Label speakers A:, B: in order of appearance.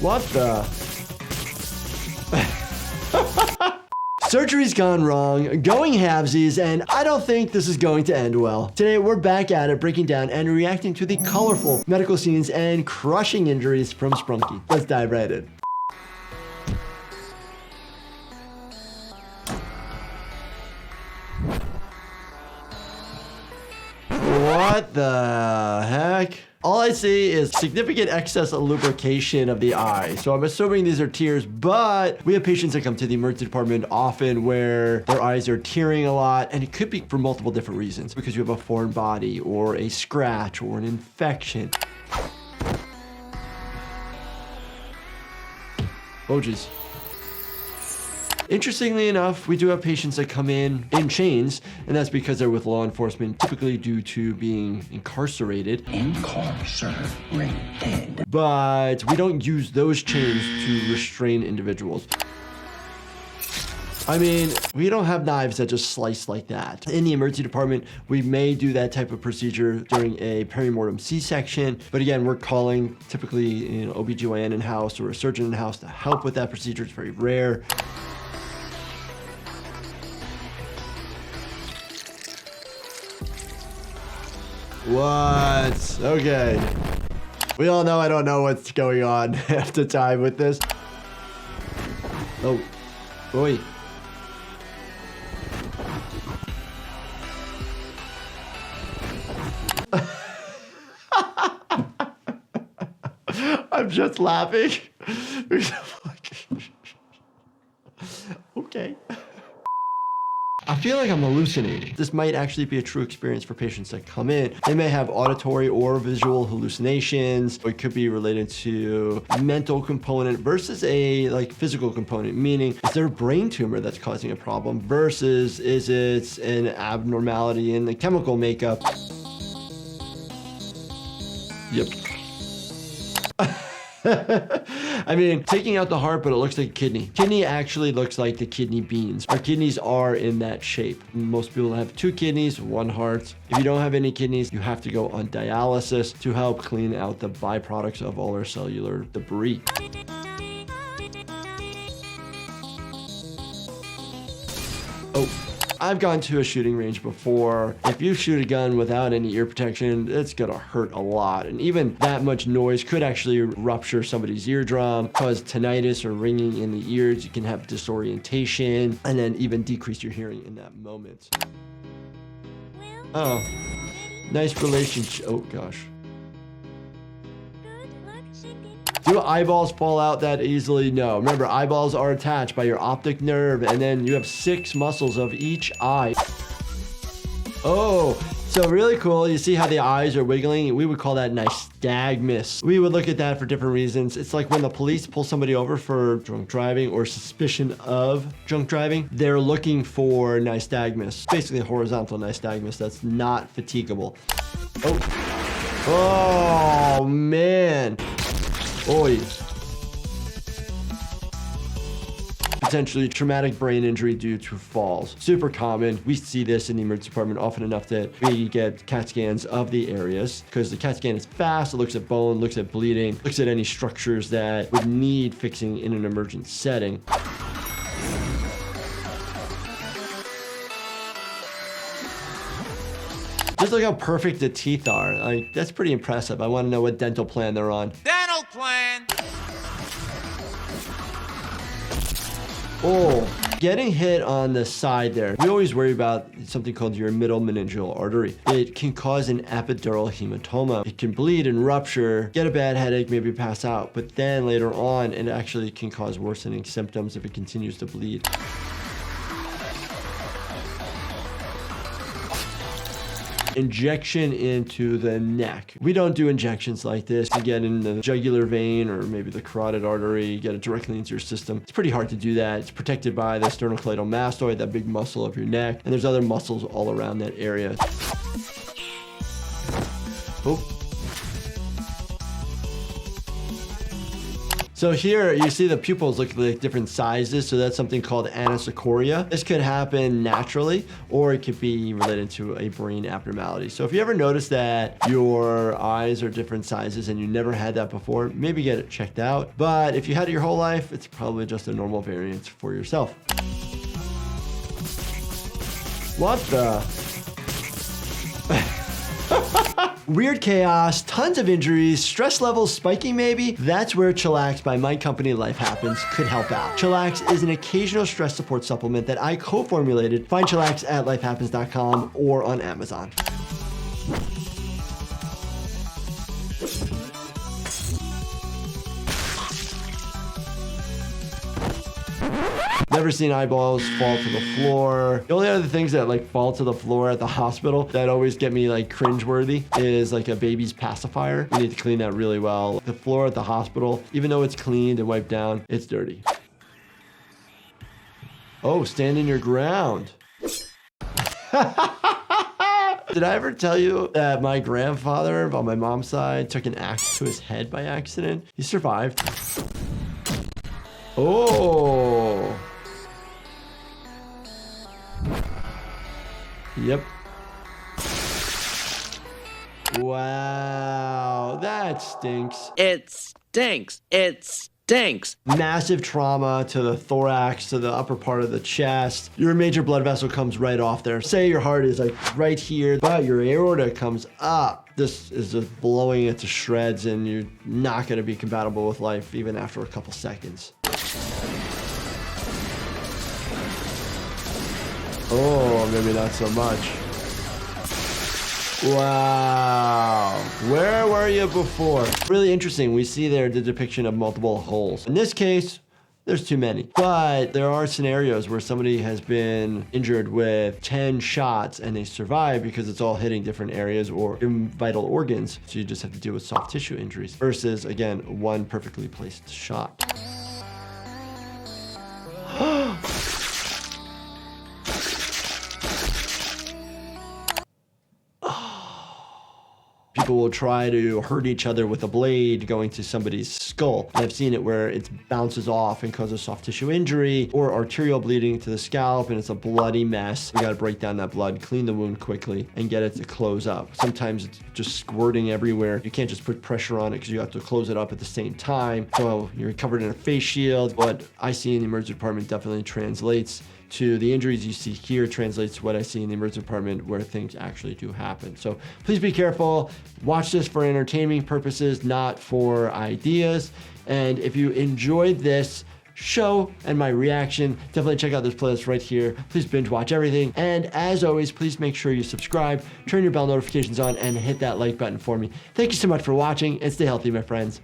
A: What the? Surgery's gone wrong, going halvesies, and I don't think this is going to end well. Today, we're back at it, breaking down and reacting to the colorful medical scenes and crushing injuries from Sprunki. Let's dive right in. What the heck? All I see is significant excess of lubrication of the eye. So I'm assuming these are tears, but we have patients that come to the emergency department often where their eyes are tearing a lot, and it could be for multiple different reasons, because you have a foreign body or a scratch or an infection. Oh geez. Interestingly enough, we do have patients that come in chains, and that's because they're with law enforcement, typically due to being incarcerated. Incarcerated. But we don't use those chains to restrain individuals. I mean, we don't have knives that just slice like that. In the emergency department, we may do that type of procedure during a perimortem C-section. But again, we're calling typically an OBGYN in-house or a surgeon in-house to help with that procedure. It's very rare. What? Okay. We all know I don't know what's going on half the time with this. Oh. Boy. I'm just laughing. Okay. I feel like I'm hallucinating. This might actually be a true experience for patients that come in. They may have auditory or visual hallucinations. It could be related to mental component versus a physical component, meaning is there a brain tumor that's causing a problem versus is it an abnormality in the chemical makeup? Yep. I mean, taking out the heart, but it looks like a kidney. Kidney actually looks like the kidney beans. Our kidneys are in that shape. Most people have 2 kidneys, 1 heart. If you don't have any kidneys, you have to go on dialysis to help clean out the byproducts of all our cellular debris. Oh. I've gone to a shooting range before. If you shoot a gun without any ear protection, it's gonna hurt a lot. And even that much noise could actually rupture somebody's eardrum, cause tinnitus or ringing in the ears. You can have disorientation, and then even decrease your hearing in that moment. Oh, nice relationship. Oh gosh. Do eyeballs fall out that easily? No. Remember, eyeballs are attached by your optic nerve, and then you have 6 muscles of each eye. Oh, so really cool. You see how the eyes are wiggling? We would call that nystagmus. We would look at that for different reasons. It's like when the police pull somebody over for drunk driving or suspicion of drunk driving, they're looking for nystagmus. Basically a horizontal nystagmus that's not fatigable. Oh man. Oy. Potentially traumatic brain injury due to falls. Super common. We see this in the emergency department often enough that we get CAT scans of the areas because the CAT scan is fast. It looks at bone, looks at bleeding, looks at any structures that would need fixing in an emergent setting. Just look how perfect the teeth are. Like, that's pretty impressive. I want to know what dental plan they're on.
B: Dental plan!
A: Oh, getting hit on the side there. We always worry about something called your middle meningeal artery. It can cause an epidural hematoma. It can bleed and rupture, get a bad headache, maybe pass out, but then later on, it actually can cause worsening symptoms if it continues to bleed. Injection into the neck. We don't do injections like this. You get in the jugular vein or maybe the carotid artery, you get it directly into your system. It's pretty hard to do that. It's protected by the sternocleidomastoid, that big muscle of your neck, and there's other muscles all around that area. Oh. So here you see the pupils look like different sizes. So that's something called anisocoria. This could happen naturally, or it could be related to a brain abnormality. So if you ever notice that your eyes are different sizes and you never had that before, maybe get it checked out. But if you had it your whole life, it's probably just a normal variance for yourself. What the? Weird chaos, tons of injuries, stress levels spiking maybe? That's where Chillax by my company Life Happens could help out. Chillax is an occasional stress support supplement that I co-formulated. Find Chillax at lifehappens.com or on Amazon. Never seen eyeballs fall to the floor. The only other things that like fall to the floor at the hospital that always get me like cringeworthy is like a baby's pacifier. You need to clean that really well. The floor at the hospital, even though it's cleaned and wiped down, it's dirty. Oh, stand in your ground. Did I ever tell you that my grandfather on my mom's side took an axe to his head by accident? He survived. Oh. Yep. Wow, that stinks.
B: It stinks. It stinks.
A: Massive trauma to the thorax, to the upper part of the chest. Your major blood vessel comes right off there. Say your heart is like right here, but your aorta comes up. This is just blowing it to shreds, and you're not going to be compatible with life even after a couple seconds. Oh, maybe not so much. Wow. Where were you before? Really interesting. We see there the depiction of multiple holes. In this case, there's too many. But there are scenarios where somebody has been injured with 10 shots and they survive because it's all hitting different areas or vital organs. So you just have to deal with soft tissue injuries versus, again, one perfectly placed shot. People will try to hurt each other with a blade going to somebody's skull. I've seen it where it bounces off and causes soft tissue injury or arterial bleeding to the scalp, and it's a bloody mess. You gotta break down that blood, clean the wound quickly, and get it to close up. Sometimes it's just squirting everywhere. You can't just put pressure on it because you have to close it up at the same time. So you're covered in a face shield. What I see in the emergency department definitely translates to the injuries you see here, translates to what I see in the emergency department where things actually do happen. So please be careful. Watch this for entertainment purposes, not for ideas. And if you enjoyed this show and my reaction, definitely check out this playlist right here. Please binge watch everything. And as always, please make sure you subscribe, turn your bell notifications on, and hit that like button for me. Thank you so much for watching, and stay healthy, my friends.